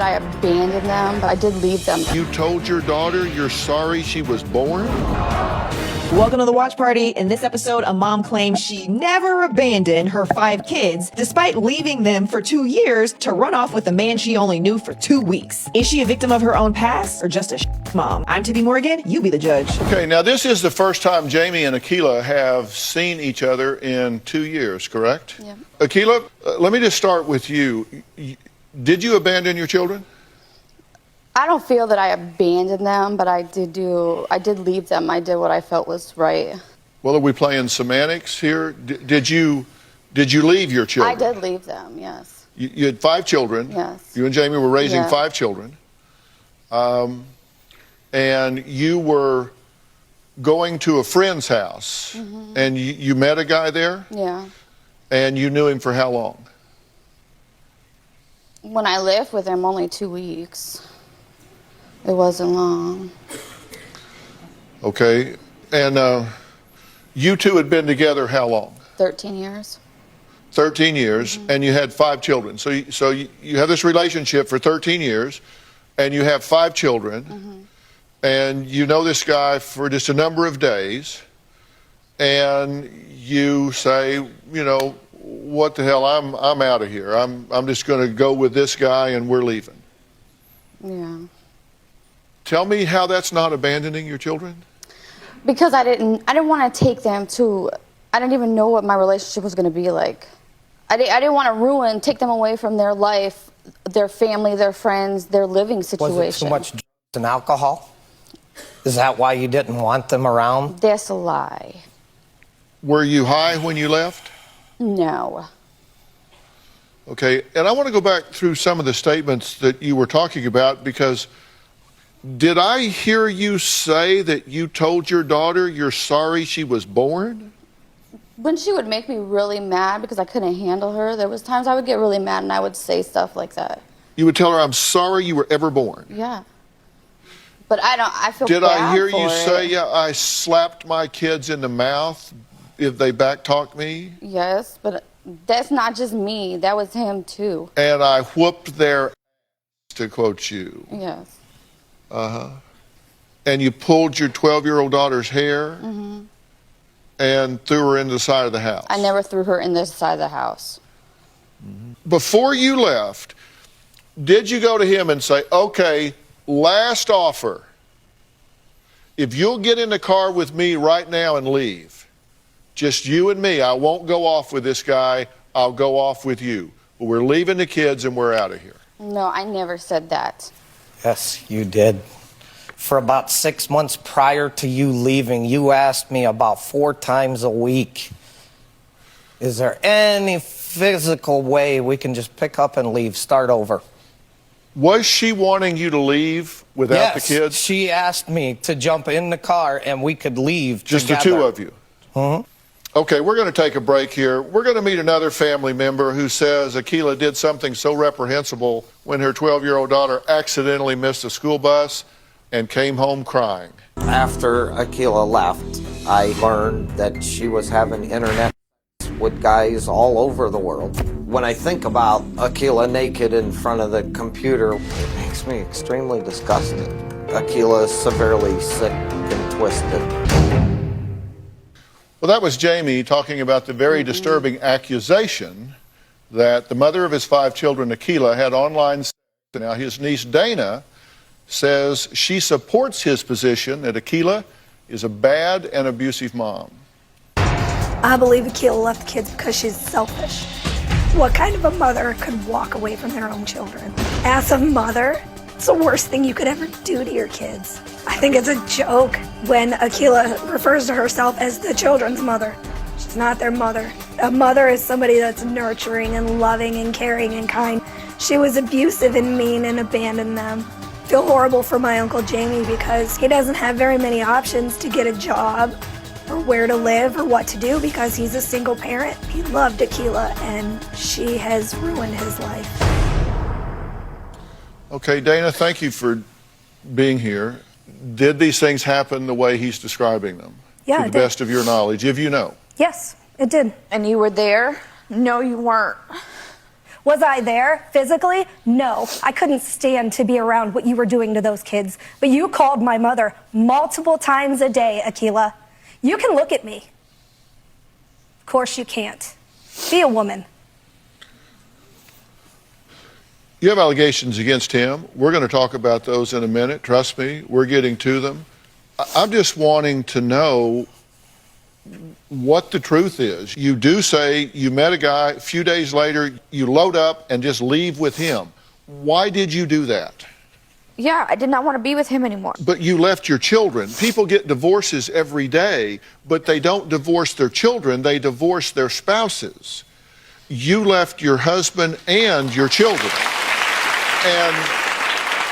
I abandoned them, but I did leave them. You told your daughter you're sorry she was born? Welcome to the watch party. In this episode, a mom claims she never abandoned her 5 kids, despite leaving them for 2 years to run off with a man she only knew for 2 weeks. Is she a victim of her own past or just a mom? I'm T.B. Morgan. You be the judge. Okay, now this is the first time Jamie and Akilah have seen each other in 2 years, correct? Yeah. Akilah, let me just start with you. Did you abandon your children? I don't feel that I abandoned them, but I did leave them. I did what I felt was right. Well, are we playing semantics here? Did you leave your children? I did leave them, yes. You had 5 children. Yes. You and Jamie were raising Yeah. 5 children. And you were going to a friend's house, and you met a guy there? Yeah. And you knew him for how long? When I lived with him, only 2 weeks. It wasn't long. Okay. And you two had been together how long? 13 years. 13 years, and you had 5 children. So you have this relationship for 13 years, and you have 5 children, and you know this guy for just a number of days, and you say, you know, what the hell, I'm out of here. I'm just going to go with this guy, and we're leaving. Yeah. Tell me how that's not abandoning your children? Because I didn't want to take them to, I didn't even know what my relationship was going to be like. I didn't want to take them away from their life, their family, their friends, their living situation. Was it too much drugs and alcohol? Is that why you didn't want them around? That's a lie. Were you high when you left? No. Okay, and I want to go back through some of the statements that you were talking about, because did I hear you say that you told your daughter you're sorry she was born? When she would make me really mad because I couldn't handle her, there was times I would get really mad and I would say stuff like that. You would tell her, I'm sorry you were ever born? Yeah. But I feel Did bad I hear for you it. say, yeah, I slapped my kids in the mouth if they backtalked me? Yes, but that's not just me. That was him too. And I whooped their ass, to quote you. Yes. And you pulled your 12-year-old daughter's hair and threw her into the side of the house. I never threw her in the side of the house. Before you left, did you go to him and say, okay, last offer, if you'll get in the car with me right now and leave, just you and me, I won't go off with this guy, I'll go off with you. But we're leaving the kids and we're out of here. No, I never said that. Yes, you did. For about 6 months prior to you leaving, you asked me about 4 times a week, is there any physical way we can just pick up and leave, start over? Was she wanting you to leave without the kids? She asked me to jump in the car and we could leave Just together. the 2 of you? Okay, we're going to take a break here. We're going to meet another family member who says Akilah did something so reprehensible when her 12-year-old daughter accidentally missed a school bus and came home crying. After Akilah left, I learned that she was having internet with guys all over the world. When I think about Akilah naked in front of the computer, it makes me extremely disgusted. Akilah is severely sick and twisted. Well, that was Jamie talking about the very disturbing accusation that the mother of his 5 children, Akilah, had online sex. Now, his niece, Dana, says she supports his position that Akilah is a bad and abusive mom. I believe Akilah left the kids because she's selfish. What kind of a mother could walk away from their own children? As a mother, it's the worst thing you could ever do to your kids. I think it's a joke when Akilah refers to herself as the children's mother. She's not their mother. A mother is somebody that's nurturing and loving and caring and kind. She was abusive and mean and abandoned them. I feel horrible for my Uncle Jamie because he doesn't have very many options to get a job or where to live or what to do because he's a single parent. He loved Akilah and she has ruined his life. Okay, Dana, thank you for being here. Did these things happen the way he's describing them? Yeah, to the best of your knowledge, if you know? Yes, it did. And you were there? No, you weren't. Was I there physically? No. I couldn't stand to be around what you were doing to those kids. But you called my mother multiple times a day, Akilah. You can look at me. Of course you can't. Be a woman. You have allegations against him. We're going to talk about those in a minute. Trust me, we're getting to them. I'm just wanting to know what the truth is. You do say you met a guy, a few days later, you load up and just leave with him. Why did you do that? Yeah, I did not want to be with him anymore. But you left your children. People get divorces every day, but they don't divorce their children, they divorce their spouses. You left your husband and your children. And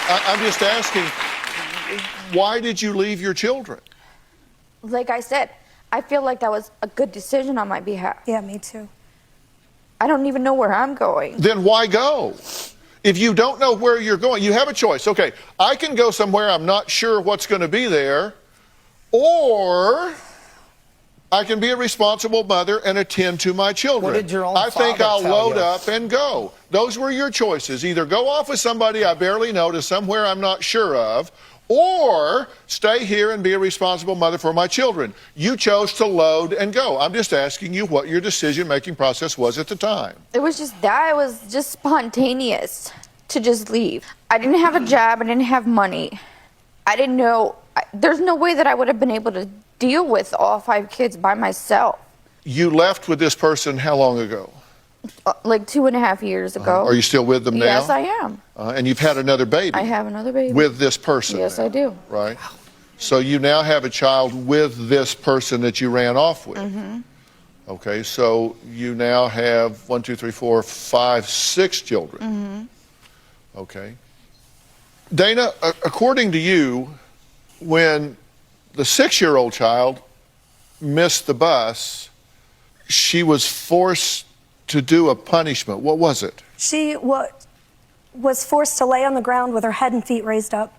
I'm just asking, why did you leave your children? Like I said, I feel like that was a good decision on my behalf. Yeah, me too. I don't even know where I'm going. Then why go? If you don't know where you're going, you have a choice. Okay, I can go somewhere I'm not sure what's going to be there, or I can be a responsible mother and attend to my children. What did your own I think father I'll tell load you? up and go. Those were your choices. Either go off with somebody I barely know to somewhere I'm not sure of, or stay here and be a responsible mother for my children. You chose to load and go. I'm just asking you what your decision-making process was at the time. It was just that. It was just spontaneous to just leave. I didn't have a job. I didn't have money. I didn't know. There's no way that I would have been able to deal with all 5 kids by myself. You left with this person how long ago? Like 2.5 years ago. Are you still with them now? Yes, I am. And you've had another baby? I have another baby. With this person? Yes, now, I do. Right? So you now have a child with this person that you ran off with? Mm-hmm. Okay, so you now have 1, 2, 3, 4, 5, 6 children. Mm-hmm. Okay. Dana, according to you, when the 6-year-old child missed the bus, she was forced to do a punishment. What was it? She was forced to lay on the ground with her head and feet raised up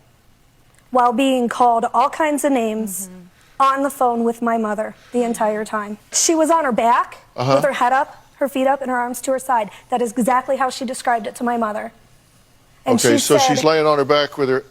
while being called all kinds of names on the phone with my mother the entire time. She was on her back with her head up, her feet up, and her arms to her side. That is exactly how she described it to my mother. And Okay, she so said, she's laying on her back with her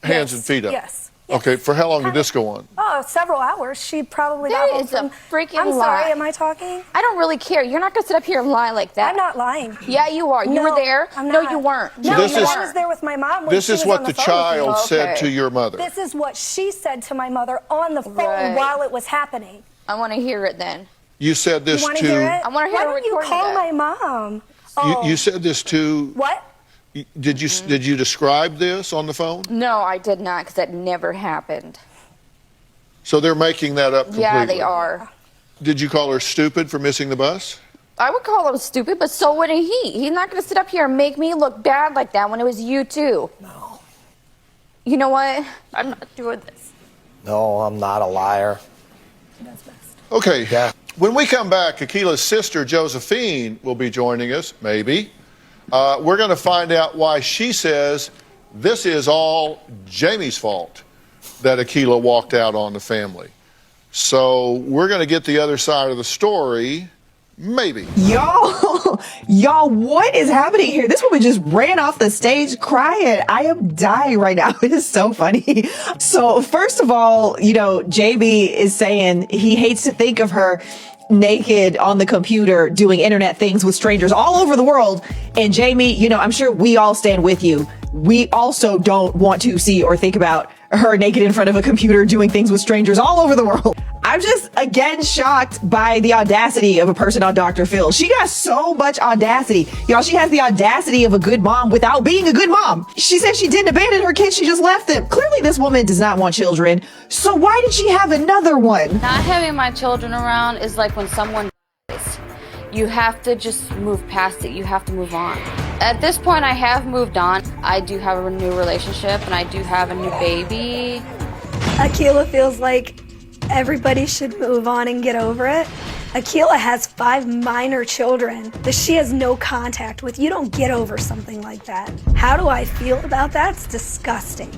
hands Yes, and feet up. yes. Okay, for how long did this go on? Oh, several hours. She probably That got home is a from... freaking I'm lie. sorry, am I talking? I don't really care. You're not going to sit up here and lie like that. I'm not lying. Yeah, you are. You No, were there. I'm No, not. you weren't. No, this but is- I was there with my mom when This she is was what on the phone with me. child said Okay. to your mother. This is what she said to my mother on the phone Right. while it was happening. I want to hear it then. You said this You want to to... hear it? I wanna hear Why the don't you recording call of my that. mom? Oh. You said this to... What? Did you describe this on the phone? No, I did not, because that never happened. So they're making that up completely. Yeah, they are. Did you call her stupid for missing the bus? I would call him stupid, but so would he. He's not going to sit up here and make me look bad like that when it was you, too. No. You know what? I'm not doing this. No, I'm not a liar. That's best. Okay. Yeah. When we come back, Akilah's sister, Josephine, will be joining us, maybe. We're going to find out why she says this is all Jamie's fault that Akilah walked out on the family. So we're going to get the other side of the story, maybe. Y'all, what is happening here? This woman just ran off the stage crying. I am dying right now. It is so funny. So first of all, JB is saying he hates to think of her naked on the computer doing internet things with strangers all over the world. And Jamie, I'm sure we all stand with you. We also don't want to see or think about her naked in front of a computer doing things with strangers all over the world. I'm just, again, shocked by the audacity of a person on Dr. Phil. She got so much audacity. Y'all, she has the audacity of a good mom without being a good mom. She said she didn't abandon her kids, she just left them. Clearly, this woman does not want children. So why did she have another one? Not having my children around is like when someone dies. You have to just move past it. You have to move on. At this point, I have moved on. I do have a new relationship, and I do have a new baby. Akilah feels like everybody should move on and get over it. Akilah has 5 minor children that she has no contact with. You don't get over something like that. How do I feel about that? It's disgusting.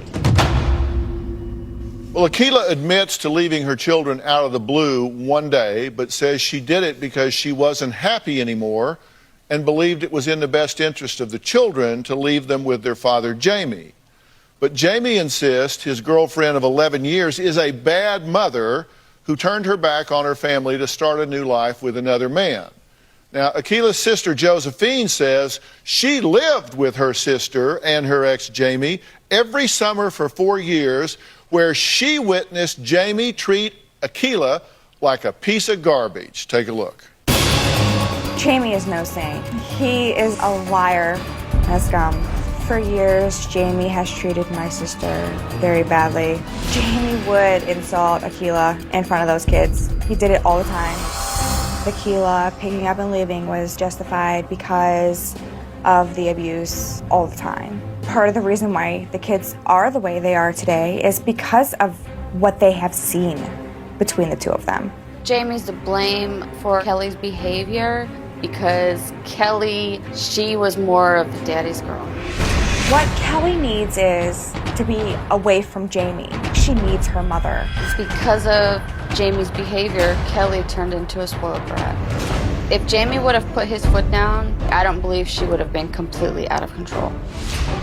Well, Akilah admits to leaving her children out of the blue one day, but says she did it because she wasn't happy anymore and believed it was in the best interest of the children to leave them with their father, Jamie. But Jamie insists his girlfriend of 11 years is a bad mother who turned her back on her family to start a new life with another man. Now, Akila's sister Josephine says she lived with her sister and her ex Jamie every summer for 4 years, where she witnessed Jamie treat Akila like a piece of garbage. Take a look. Jamie is no saint. He is a liar and a scum. For years, Jamie has treated my sister very badly. Jamie would insult Akila in front of those kids. He did it all the time. Akila picking up and leaving was justified because of the abuse all the time. Part of the reason why the kids are the way they are today is because of what they have seen between the two of them. Jamie's to blame for Kelly's behavior because Kelly, she was more of the daddy's girl. What Kelly needs is to be away from Jamie. She needs her mother. It's because of Jamie's behavior, Kelly turned into a spoiled brat. If Jamie would have put his foot down, I don't believe she would have been completely out of control.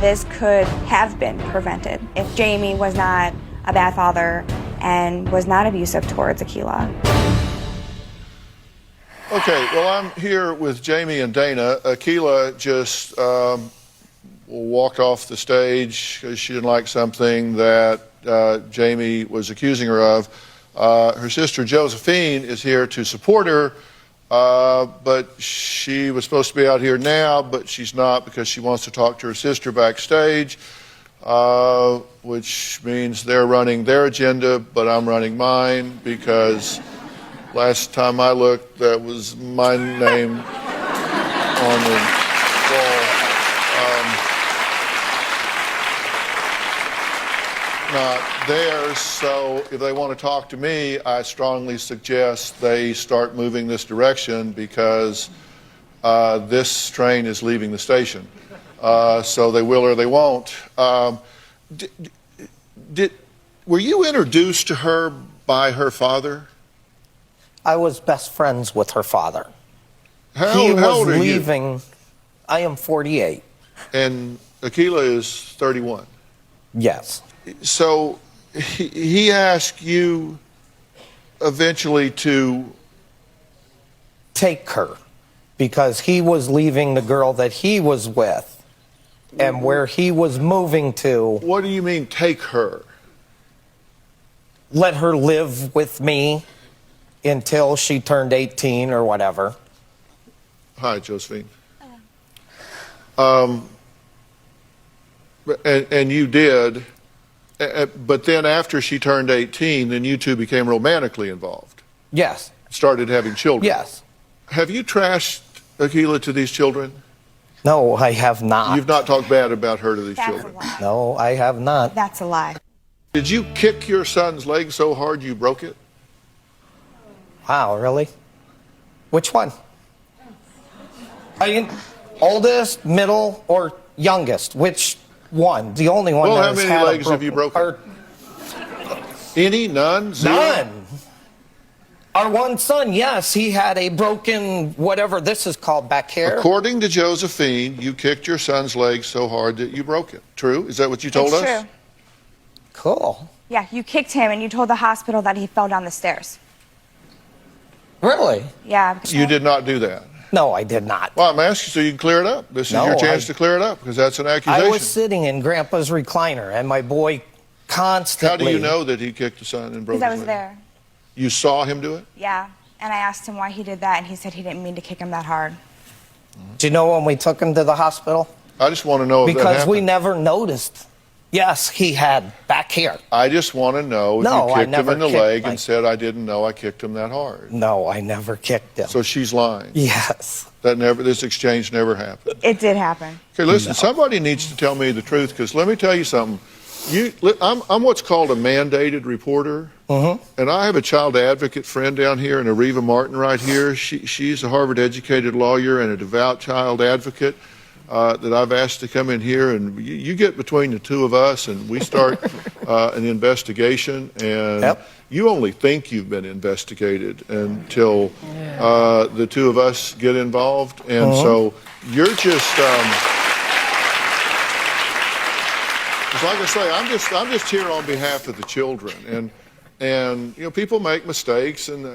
This could have been prevented if Jamie was not a bad father and was not abusive towards Akila. Okay, well, I'm here with Jamie and Dana. Akila just walked off the stage because she didn't like something that Jamie was accusing her of. Her sister Josephine is here to support her, but she was supposed to be out here now, but she's not because she wants to talk to her sister backstage, which means they're running their agenda, but I'm running mine because last time I looked, that was my name on the wall. Not theirs, so if they want to talk to me, I strongly suggest they start moving this direction because this train is leaving the station. So they will or they won't. Were you introduced to her by her father? I was best friends with her father. How He was old are leaving. you? I am 48. And Akila is 31. Yes. So he asked you eventually to Take her because he was leaving the girl that he was with and where he was moving to. What do you mean take her? Let her live with me until she turned 18 or whatever. Hi, Josephine. And you did, but then after she turned 18, then you two became romantically involved. Yes. Started having children. Yes. Have you trashed Akila to these children? No, I have not. You've not talked bad about her to these That's children? a lie. No, I have not. That's a lie. Did you kick your son's leg so hard you broke it? Wow, really? Which one? Are you oldest, middle, or youngest? Which one? The only one Well, that how has many had legs a have you broken? or Any? None? Zero? none. Our one son, yes, he had a broken, whatever this is called back here. According to Josephine, you kicked your son's leg so hard that you broke it. True? Is that what you told It's us? true. Cool. Yeah, you kicked him and you told the hospital that he fell down the stairs. Really? Yeah. because- You did not do that. No, I did not. Well, I'm asking so you can clear it up. This is No, your chance I- to clear it up because that's an accusation. I was sitting in Grandpa's recliner, and my boy constantly... How do you know that he kicked the son and broke Because I his was leg? there. You saw him do it? Yeah. And I asked him why he did that, and he said he didn't mean to kick him that hard. Do you know when we took him to the hospital? I just want to know if that Because we happened. never noticed. Yes, he had back here. I just want to know if No, you I kicked him never in the kicked leg my- and said, I didn't know I kicked him that hard. No, I never kicked him. So she's lying. Yes. This exchange never happened. It did happen. Okay, listen, somebody needs to tell me the truth because let me tell you something. I'm what's called a mandated reporter, and I have a child advocate friend down here, and Areva Martin right here. She's a Harvard-educated lawyer and a devout child advocate. that I've asked to come in here, and you get between the two of us, and we start an investigation, and you only think you've been investigated until the two of us get involved, and so you're just. Like I say, I'm just here on behalf of the children, and you know, people make mistakes, and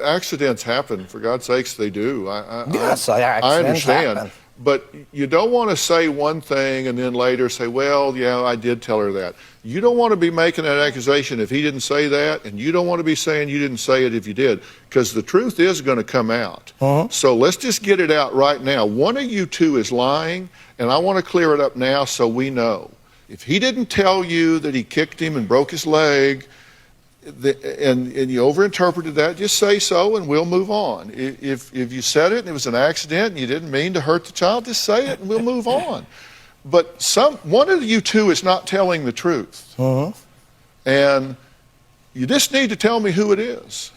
accidents happen. For God's sakes, they do. I understand. Happen. But you don't want to say one thing and then later say, well, yeah, I did tell her that. You don't want to be making that accusation if he didn't say that, and you don't want to be saying you didn't say it if you did, because the truth is going to come out. So let's just get it out right now. One of you two is lying, and I want to clear it up now so we know. If he didn't tell you that he kicked him and broke his leg, and you overinterpreted that, just say so and we'll move on. If you said it and it was an accident and you didn't mean to hurt the child, just say it and we'll move on. But one of you two is not telling the truth. And you just need to tell me who it is.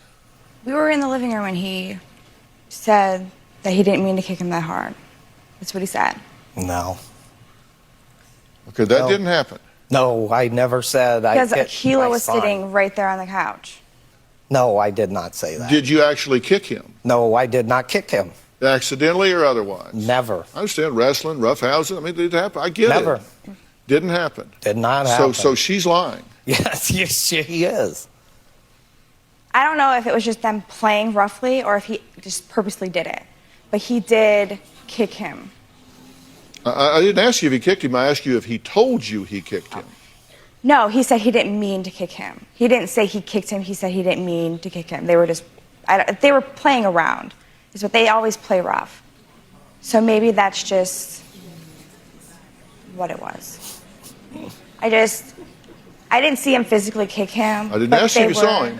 We were in the living room and he said that he didn't mean to kick him that hard. That's what he said. No. Okay, that didn't happen. No, I never said I Because kicked Akila my was son. sitting right there on the couch. No, I did not say that. Did you actually kick him? No, I did not kick him. Accidentally or otherwise? Never. I understand wrestling, roughhousing. I mean, it happened. I get Never. it. Didn't happen. Did not happen. So she's lying. Yes, she is. I don't know if it was just them playing roughly or if he just purposely did it. But he did kick him. I didn't ask you if he kicked him. I asked you if he told you he kicked him. No, he said he didn't mean to kick him. He didn't say he kicked him. He said he didn't mean to kick him. They were just, they were playing around. Is what they always play rough. So maybe that's just what it was. I didn't see him physically kick him. I didn't ask you if you saw him.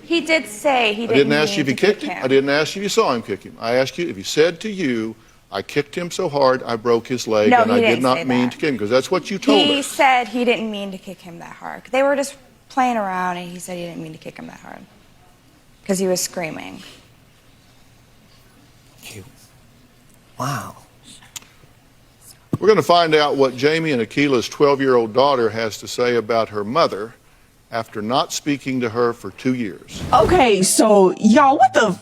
He did say he didn't. I didn't ask you if mean he to kicked kick him. I didn't ask you if you saw him kick him. I asked you if he said to you, I kicked him so hard I broke his leg, No, and he I did didn't not say mean that. to kick him, because that's what you told He her. said he didn't mean to kick him that hard. They were just playing around, and he said he didn't mean to kick him that hard because he was screaming. Wow. We're going to find out what Jamie and Akila's 12-year-old daughter has to say about her mother after not speaking to her for 2 years. Okay, so y'all, what the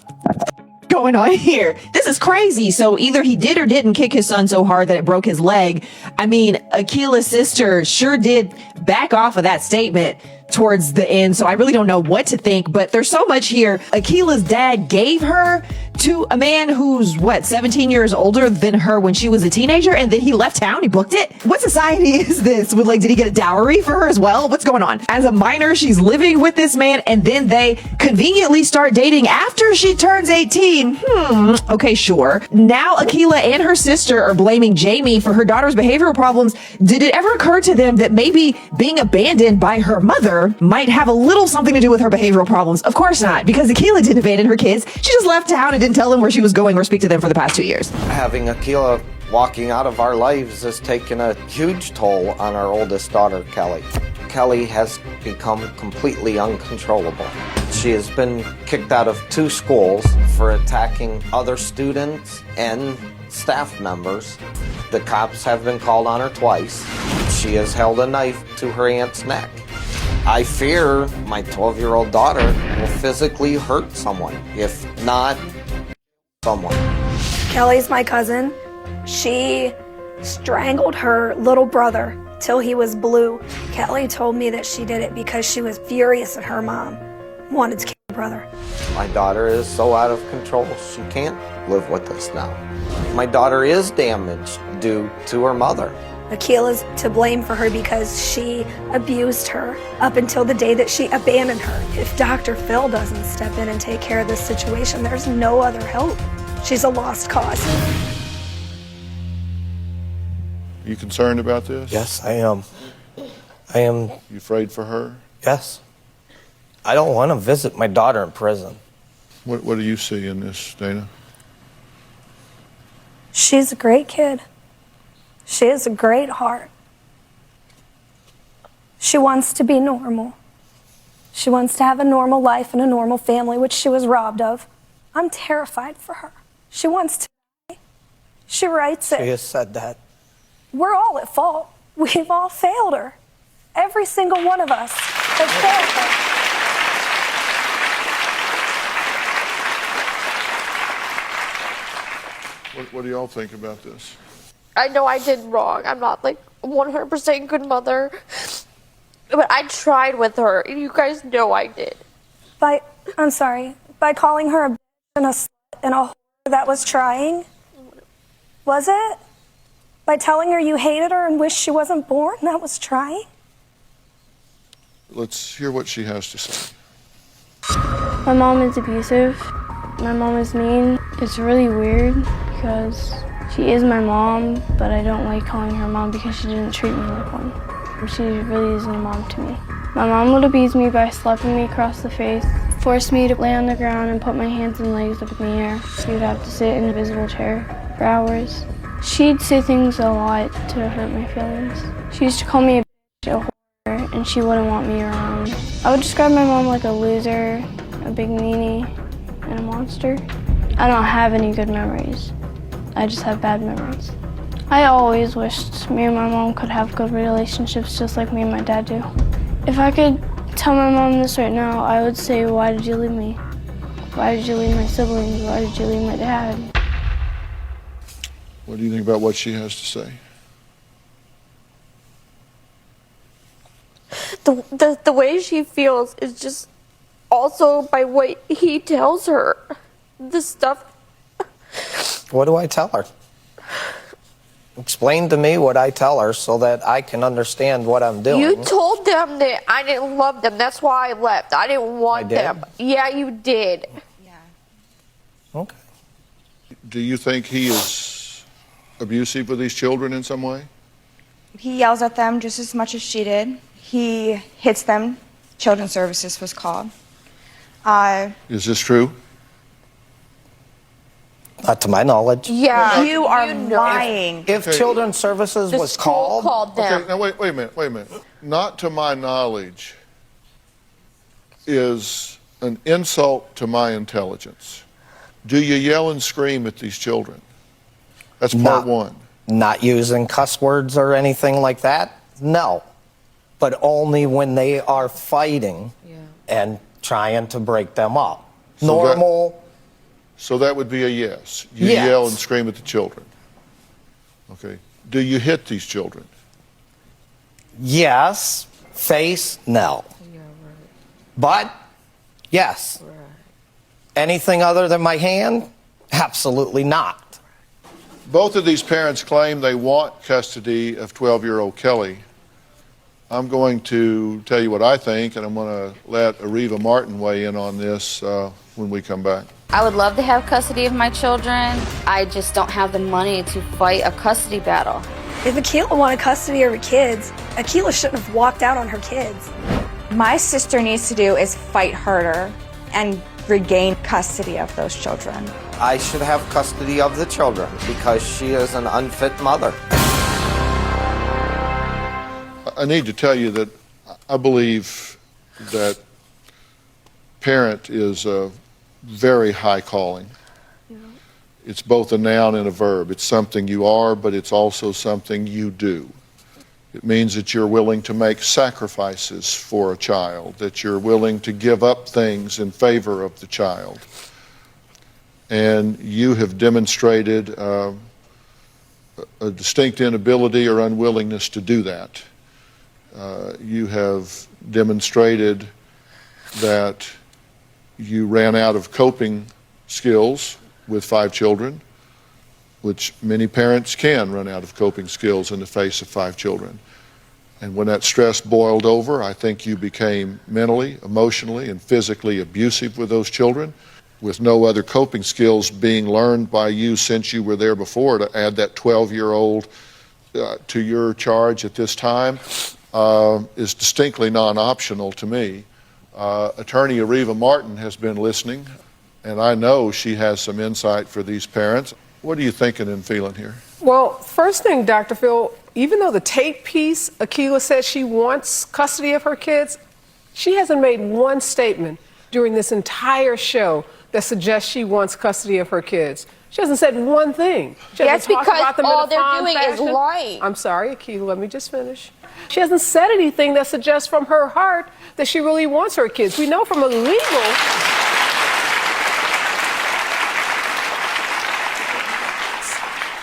going on here? This is crazy. So either he did or didn't kick his son so hard that it broke his leg. I mean, Akila's sister sure did back off of that statement towards the end, so I really don't know what to think, but there's so much here. Akila's dad gave her to a man who's, 17 years older than her when she was a teenager, and then he left town, he booked it? What society is this? Did he get a dowry for her as well? What's going on? As a minor, she's living with this man, and then they conveniently start dating after she turns 18. Okay, sure. Now Akila and her sister are blaming Jamie for her daughter's behavioral problems. Did it ever occur to them that maybe being abandoned by her mother might have a little something to do with her behavioral problems? Of course not, because Akila didn't abandon her kids. She just left town and didn't tell them where she was going or speak to them for the past 2 years. Having Akila walking out of our lives has taken a huge toll on our oldest daughter, Kelly. Kelly has become completely uncontrollable. She has been kicked out of 2 schools for attacking other students and staff members. The cops have been called on her twice. She has held a knife to her aunt's neck. I fear my 12-year-old daughter will physically hurt someone, if not someone. Kelly's my cousin. She strangled her little brother till he was blue. Kelly told me that she did it because she was furious at her mom wanted to kill her brother. My daughter is so out of control, she can't live with us now. My daughter is damaged due to her mother. Akila's to blame for her because she abused her up until the day that she abandoned her. If Dr. Phil doesn't step in and take care of this situation, there's no other help. She's a lost cause. You concerned about this? Yes, I am. I am. You afraid for her? Yes. I don't want to visit my daughter in prison. What do you see in this, Dana? She's a great kid. She has a great heart. She wants to be normal. She wants to have a normal life and a normal family, which she was robbed of. I'm terrified for her. She wants to die. She writes She it. has said that. We're all at fault. We've all failed her. Every single one of us has failed her. What do y'all think about this? I know I did wrong. I'm not like 100% good mother. But I tried with her, and you guys know I did. By calling her a bitch and a slut and a whore that was trying? Was it? By telling her you hated her and wished she wasn't born, that was trying? Let's hear what she has to say. My mom is abusive. My mom is mean. It's really weird because she is my mom, but I don't like calling her mom because she didn't treat me like one. She really isn't a mom to me. My mom would abuse me by slapping me across the face, force me to lay on the ground and put my hands and legs up in the air. She would have to sit in a invisible chair for hours. She'd say things a lot to hurt my feelings. She used to call me a bitch, a whore, and she wouldn't want me around. I would describe my mom like a loser, a big meanie, and a monster. I don't have any good memories. I just have bad memories. I always wished me and my mom could have good relationships just like me and my dad do. If I could tell my mom this right now, I would say, why did you leave me? Why did you leave my siblings? Why did you leave my dad? What do you think about what she has to say? The way she feels is just also by what he tells her. The stuff. What do I tell her? Explain to me what I tell her so that I can understand what I'm doing. You told them that I didn't love them. That's why I left. I didn't want I did? them. Yeah, you did. Okay. Do you think he is abusive with these children in some way? He yells at them just as much as she did. He hits them. Children's Services was called. Is this true? Not to my knowledge. Yeah. You are know. lying. If Okay. Children's Services The was school called them. Okay, now wait a minute. Not to my knowledge is an insult to my intelligence. Do you yell and scream at these children? That's part one. Not using cuss words or anything like that? No. But only when they are fighting and trying to break them up. So Normal. So that would be a yes. You Yes. yell and scream at the children. Okay. Do you hit these children? Yes. Face? No. But, yes. Anything other than my hand? Absolutely not. Both of these parents claim they want custody of 12-year-old Kelly. I'm going to tell you what I think, and I'm going to let Ariva Martin weigh in on this when we come back. I would love to have custody of my children. I just don't have the money to fight a custody battle. If Akila wanted custody of her kids, Akila shouldn't have walked out on her kids. My sister needs to do is fight harder and regain custody of those children. I should have custody of the children because she is an unfit mother. I need to tell you that I believe that parent is a very high calling. It's both a noun and a verb. It's something you are, but it's also something you do. It means that you're willing to make sacrifices for a child, that you're willing to give up things in favor of the child. And you have demonstrated a distinct inability or unwillingness to do that. You have demonstrated that you ran out of coping skills with 5 children, which many parents can run out of coping skills in the face of 5 children. And when that stress boiled over, I think you became mentally, emotionally, and physically abusive with those children, with no other coping skills being learned by you since you were there before. To add that 12-year-old to your charge at this time is distinctly non-optional to me. Attorney Ariva Martin has been listening, and I know she has some insight for these parents. What are you thinking and feeling here? Well, first thing, Dr. Phil, even though the tape piece, Akila says she wants custody of her kids, she hasn't made one statement during this entire show that suggests she wants custody of her kids. She hasn't said one thing. She That's hasn't talked because about them in all a they're fond doing is fashion. lying. I'm sorry, Akilah, let me just finish. She hasn't said anything that suggests from her heart that she really wants her kids. We know from a legal...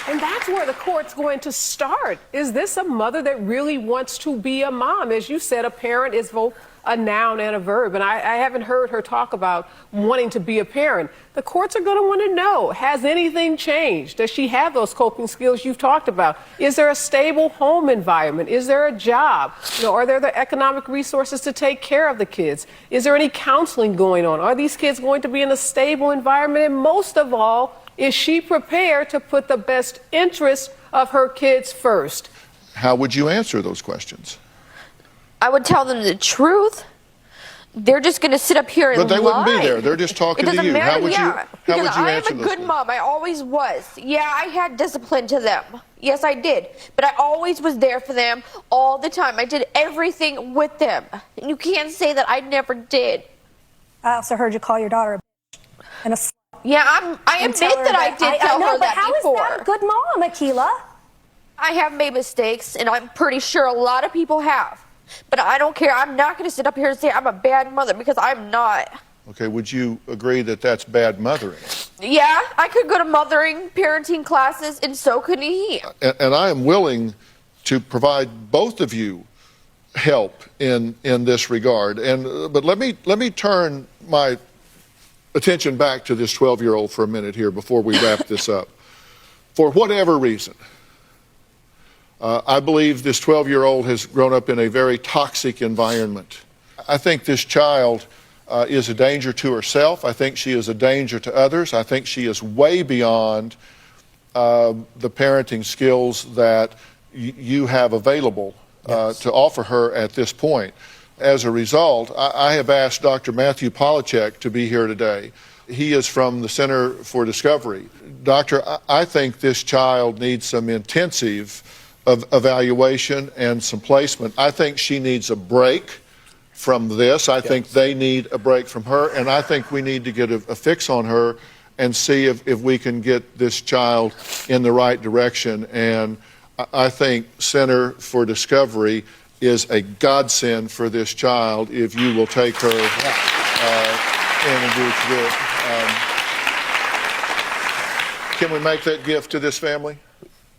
And that's where the court's going to start. Is this a mother that really wants to be a mom? As you said, a parent is both a noun and a verb. And I haven't heard her talk about wanting to be a parent. The courts are going to want to know, has anything changed? Does she have those coping skills you've talked about? Is there a stable home environment? Is there a job? Are there the economic resources to take care of the kids? Is there any counseling going on? Are these kids going to be in a stable environment? And most of all, is she prepared to put the best interest of her kids first? How would you answer those questions? I would tell them the truth. They're just going to sit up here and lie. But they wouldn't be there. They're just talking to you. Matter, How would yeah. you Because I am answer a those good things? mom. I always was. Yeah, I had discipline to them. Yes, I did. But I always was there for them all the time. I did everything with them. And you can't say that I never did. I also heard you call your daughter a bitch and a slut. Yeah, I admit that I did tell her that before. How is that a good mom, Akilah? I have made mistakes, and I'm pretty sure a lot of people have. But I don't care. I'm not going to sit up here and say I'm a bad mother, because I'm not. Okay, would you agree that that's bad mothering? Yeah, I could go to mothering, parenting classes, and so could he. And I am willing to provide both of you help in this regard. But let me turn my attention back to this 12-year-old for a minute here before we wrap this up. For whatever reason, I believe this 12-year-old has grown up in a very toxic environment. I think this child is a danger to herself. I think she is a danger to others. I think she is way beyond the parenting skills that you have available to offer her at this point. As a result, I have asked Dr. Matthew Polachek to be here today. He is from the Center for Discovery. Doctor, I think this child needs some intensive evaluation and some placement. I think she needs a break from this. I think they need a break from her, and I think we need to get a fix on her and see if we can get this child in the right direction. And I think Center for Discovery is a godsend for this child if you will take her in and do what you do. Can we make that gift to this family?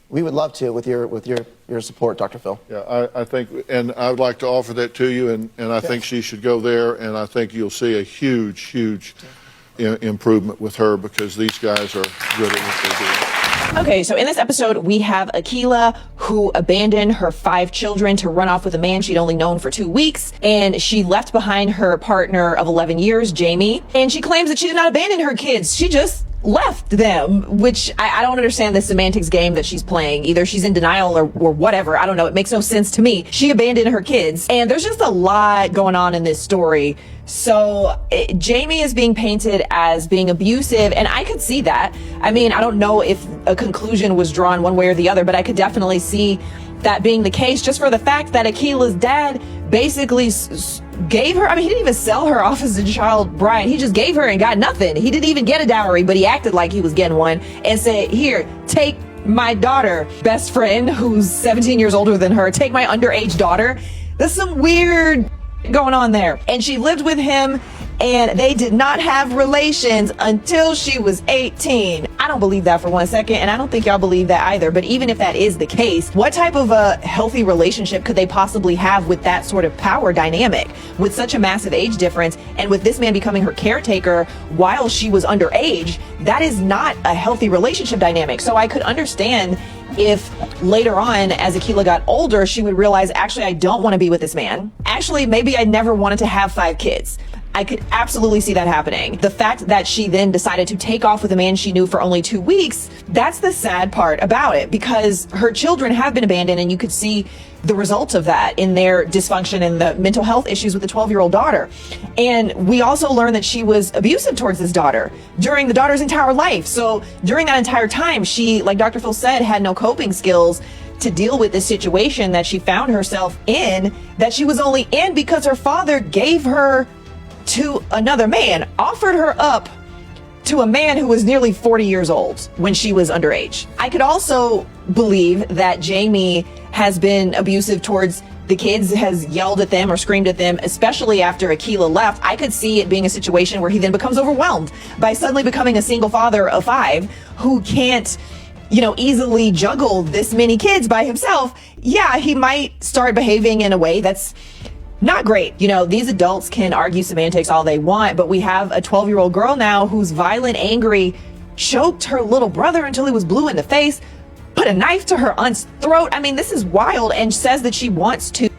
We would love to, with your support, Dr. Phil. Yeah, I think, and I would like to offer that to you, and I think she should go there, and I think you'll see a huge improvement with her, because these guys are good at what they do. Okay, so in this episode, we have Akilah, who abandoned her 5 children to run off with a man she'd only known for 2 weeks. And she left behind her partner of 11 years, Jamie. And she claims that she did not abandon her kids. She just left them, which I don't understand the semantics game that she's playing. Either she's in denial or whatever. I don't know. It makes no sense to me. She abandoned her kids. And there's just a lot going on in this story. So Jamie is being painted as being abusive, and I could see that. I mean, I don't know if a conclusion was drawn one way or the other, but I could definitely see that being the case, just for the fact that Akilah's dad basically gave her, I mean, he didn't even sell her off as a child bride. He just gave her and got nothing. He didn't even get a dowry, but he acted like he was getting one and said, here, take my daughter, best friend, who's 17 years older than her, take my underage daughter. That's some weird going on there. And she lived with him, and they did not have relations until she was 18. I don't believe that for one second, and I don't think y'all believe that either. But even if that is the case, what type of a healthy relationship could they possibly have with that sort of power dynamic, with such a massive age difference, and with this man becoming her caretaker while she was underage? That is not a healthy relationship dynamic. So I could understand if later on, as Akilah got older, she would realize, actually, I don't want to be with this man. Actually, maybe I never wanted to have 5 kids. I could absolutely see that happening. The fact that she then decided to take off with a man she knew for only 2 weeks, that's the sad part about it, because her children have been abandoned, and you could see the results of that in their dysfunction and the mental health issues with the 12-year-old daughter. And we also learned that she was abusive towards this daughter during the daughter's entire life. So during that entire time, she, like Dr. Phil said, had no coping skills to deal with this situation that she found herself in, that she was only in because her father gave her to another man, offered her up to a man who was nearly 40 years old when she was underage. I could also believe that Jamie has been abusive towards the kids, has yelled at them or screamed at them, especially after Akilah left. I could see it being a situation where he then becomes overwhelmed by suddenly becoming a single father of 5 who can't, easily juggle this many kids by himself. Yeah, he might start behaving in a way that's not great. These adults can argue semantics all they want, but we have a 12-year-old girl now who's violent, angry, choked her little brother until he was blue in the face, put a knife to her aunt's throat. I mean, this is wild, and says that she wants to.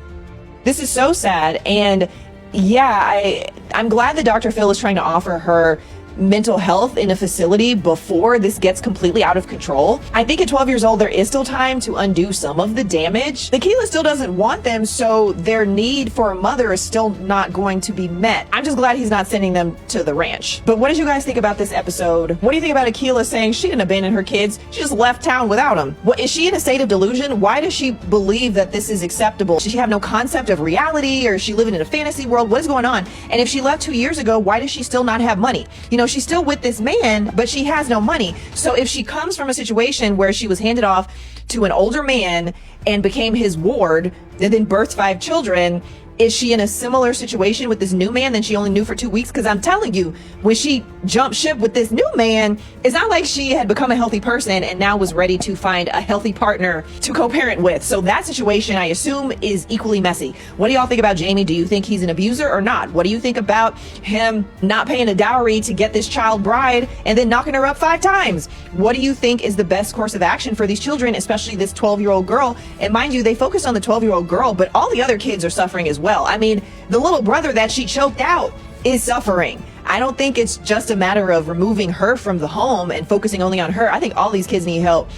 This is so sad. And yeah, I'm glad that Dr. Phil is trying to offer her mental health in a facility before this gets completely out of control. I think at 12 years old, there is still time to undo some of the damage. Akilah still doesn't want them, so their need for a mother is still not going to be met. I'm just glad he's not sending them to the ranch. But what did you guys think about this episode? What do you think about Akilah saying she didn't abandon her kids? She just left town without them. What, is she in a state of delusion? Why does she believe that this is acceptable? Does she have no concept of reality, or is she living in a fantasy world? What is going on? And if she left 2 years ago, why does she still not have money? She's still with this man, but she has no money. So if she comes from a situation where she was handed off to an older man and became his ward and then birthed 5 children, is she in a similar situation with this new man that she only knew for 2 weeks? Because I'm telling you, when she jumped ship with this new man, it's not like she had become a healthy person and now was ready to find a healthy partner to co-parent with. So that situation, I assume, is equally messy. What do y'all think about Jamie? Do you think he's an abuser or not? What do you think about him not paying a dowry to get this child bride and then knocking her up 5 times? What do you think is the best course of action for these children, especially this 12-year-old girl? And mind you, they focused on the 12-year-old girl, but all the other kids are suffering as well. I mean, the little brother that she choked out is suffering. I don't think it's just a matter of removing her from the home and focusing only on her. I think all these kids need help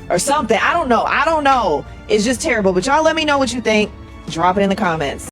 or something. I don't know. It's just terrible. But y'all let me know what you think. Drop it in the comments.